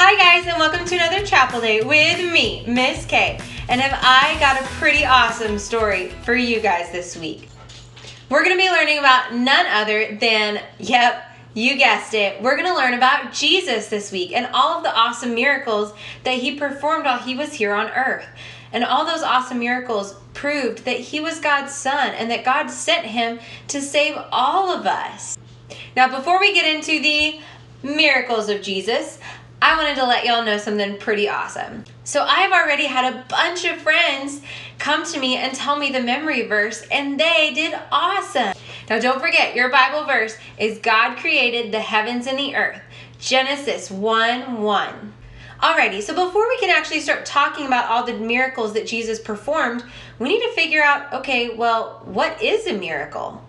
Hi guys, and welcome to another Chapel Day with me, Miss K. And have I got a pretty awesome story for you guys this week. We're going to be learning about none other than, yep, you guessed it, we're going to learn about Jesus this week and all of the awesome miracles that he performed while he was here on earth. And all those awesome miracles proved that he was God's son and that God sent him to save all of us. Now, before we get into the miracles of Jesus, I wanted to let y'all know something pretty awesome. So I've already had a bunch of friends come to me and tell me the memory verse, and they did awesome. Now don't forget, your Bible verse is God created the heavens and the earth. Genesis 1:1. Alrighty, so before we can actually start talking about all the miracles that Jesus performed, we need to figure out, okay, well, what is a miracle?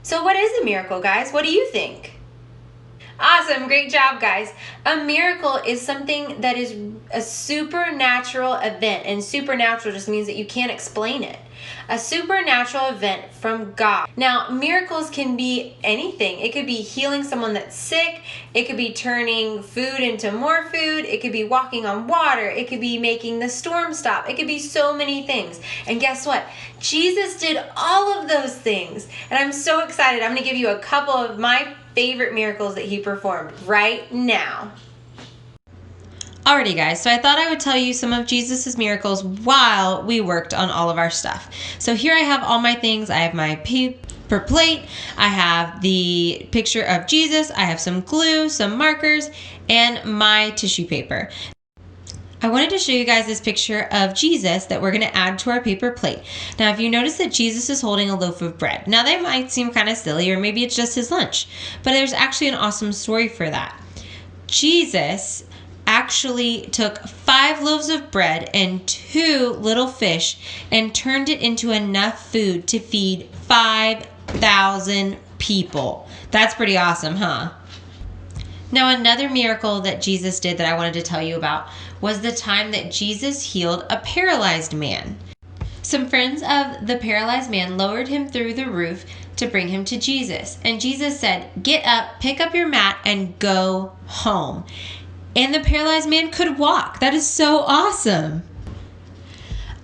So what is a miracle, guys? What do you think? Awesome, great job, guys. A miracle is something that is a supernatural event, and supernatural just means that you can't explain it. A supernatural event from God. Now, miracles can be anything. It could be healing someone that's sick. It could be turning food into more food. It could be walking on water. It could be making the storm stop. It could be so many things. And guess what? Jesus did all of those things. And I'm so excited. I'm going to give you a couple of my favorite miracles that he performed right now. Alrighty guys, so I thought I would tell you some of Jesus's miracles while we worked on all of our stuff. So here I have all my things. I have my paper plate, I have the picture of Jesus, I have some glue, some markers, and my tissue paper. I wanted to show you guys this picture of Jesus that we're going to add to our paper plate. Now, if you notice that Jesus is holding a loaf of bread. Now, that might seem kind of silly, or maybe it's just his lunch, but there's actually an awesome story for that. Jesus actually took 5 loaves of bread and 2 little fish and turned it into enough food to feed 5,000 people. That's pretty awesome, huh? Now, another miracle that Jesus did that I wanted to tell you about was the time that Jesus healed a paralyzed man. Some friends of the paralyzed man lowered him through the roof to bring him to Jesus. And Jesus said, "Get up, pick up your mat, and go home." And the paralyzed man could walk. That is so awesome.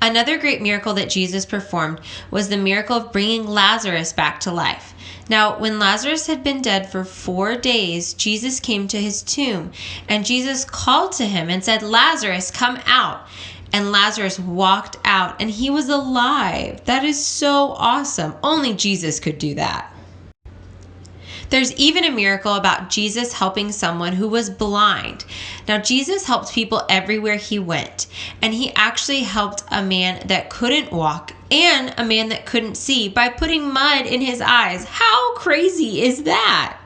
Another great miracle that Jesus performed was the miracle of bringing Lazarus back to life. Now, when Lazarus had been dead for 4 days, Jesus came to his tomb, and Jesus called to him and said, "Lazarus, come out." And Lazarus walked out, and he was alive. That is so awesome. Only Jesus could do that. There's even a miracle about Jesus helping someone who was blind. Now, Jesus helped people everywhere he went, and he actually helped a man that couldn't walk and a man that couldn't see by putting mud in his eyes. How crazy is that?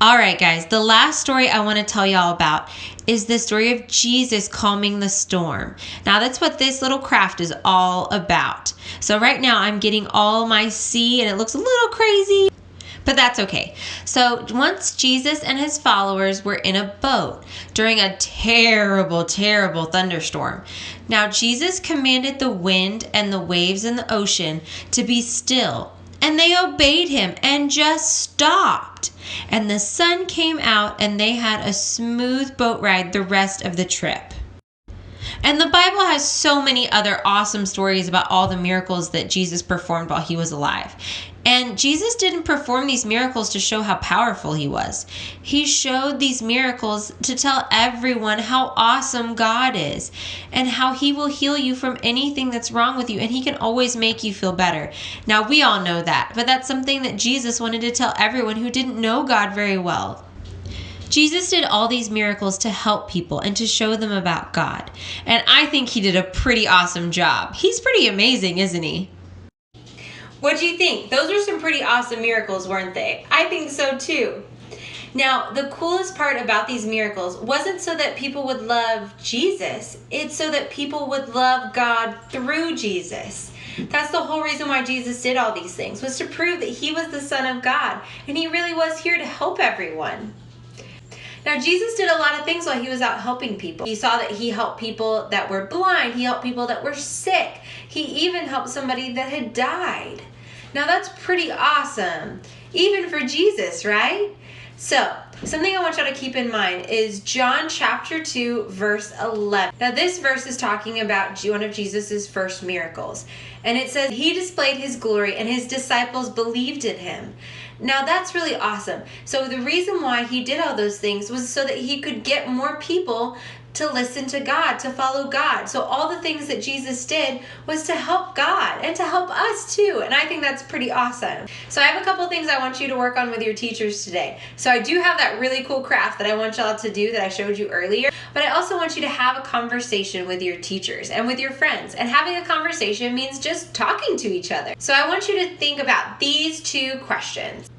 All right, guys, the last story I want to tell y'all about is the story of Jesus calming the storm. Now, that's what this little craft is all about. So right now, I'm getting all my sea, and it looks a little crazy, but that's okay. So once Jesus and his followers were in a boat during a terrible, terrible thunderstorm. Now Jesus commanded the wind and the waves in the ocean to be still, and they obeyed him and just stopped. And the sun came out, and they had a smooth boat ride the rest of the trip. And the Bible has so many other awesome stories about all the miracles that Jesus performed while he was alive. And Jesus didn't perform these miracles to show how powerful he was. He showed these miracles to tell everyone how awesome God is and how he will heal you from anything that's wrong with you, and he can always make you feel better. Now, we all know that, but that's something that Jesus wanted to tell everyone who didn't know God very well. Jesus did all these miracles to help people and to show them about God. And I think he did a pretty awesome job. He's pretty amazing, isn't he? What do you think? Those are some pretty awesome miracles, weren't they? I think so too. Now, the coolest part about these miracles wasn't so that people would love Jesus. It's so that people would love God through Jesus. That's the whole reason why Jesus did all these things, was to prove that he was the Son of God, and he really was here to help everyone. Now, Jesus did a lot of things while he was out helping people. You saw that he helped people that were blind. He helped people that were sick. He even helped somebody that had died. Now, that's pretty awesome, even for Jesus, right? So, something I want y'all to keep in mind is John chapter 2, verse 11. Now, this verse is talking about one of Jesus's first miracles. And it says, he displayed his glory and his disciples believed in him. Now, that's really awesome. So, the reason why he did all those things was so that he could get more people to listen to God, to follow God. So all the things that Jesus did was to help God and to help us too. And I think that's pretty awesome. So I have a couple things I want you to work on with your teachers today. So I do have that really cool craft that I want y'all to do that I showed you earlier. But I also want you to have a conversation with your teachers and with your friends. And having a conversation means just talking to each other. So I want you to think about these two questions.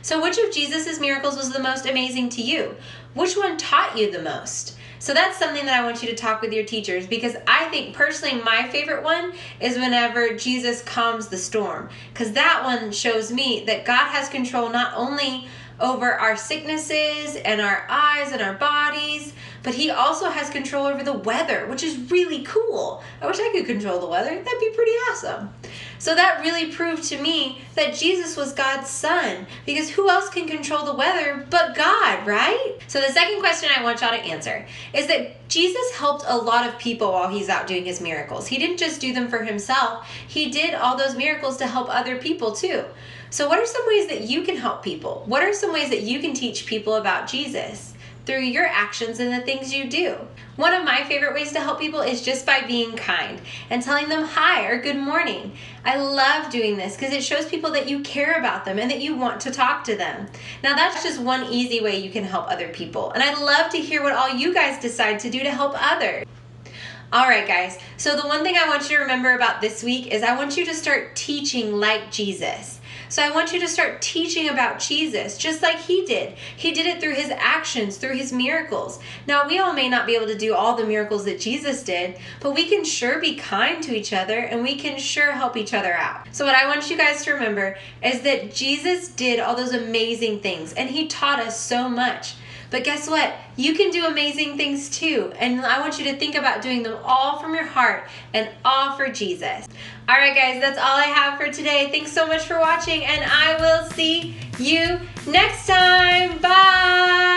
So which of Jesus's miracles was the most amazing to you? Which one taught you the most? So that's something that I want you to talk with your teachers, because I think personally my favorite one is whenever Jesus calms the storm, because that one shows me that God has control not only over our sicknesses and our eyes and our bodies, but he also has control over the weather, which is really cool. I wish I could control the weather. That'd be pretty awesome. So that really proved to me that Jesus was God's son, because who else can control the weather but God, right? So the second question I want y'all to answer is that Jesus helped a lot of people while he's out doing his miracles. He didn't just do them for himself. He did all those miracles to help other people too. So what are some ways that you can help people? What are some ways that you can teach people about Jesus? Through your actions and the things you do. One of my favorite ways to help people is just by being kind and telling them hi or good morning. I love doing this because it shows people that you care about them and that you want to talk to them. Now that's just one easy way you can help other people. And I'd love to hear what all you guys decide to do to help others. All right, guys. So the one thing I want you to remember about this week is I want you to start teaching like Jesus. So I want you to start teaching about Jesus just like he did. He did it through his actions, through his miracles. Now, we all may not be able to do all the miracles that Jesus did, but we can sure be kind to each other and we can sure help each other out. So what I want you guys to remember is that Jesus did all those amazing things and he taught us so much. But guess what? You can do amazing things too. And I want you to think about doing them all from your heart and all for Jesus. All right, guys, that's all I have for today. Thanks so much for watching, and I will see you next time. Bye.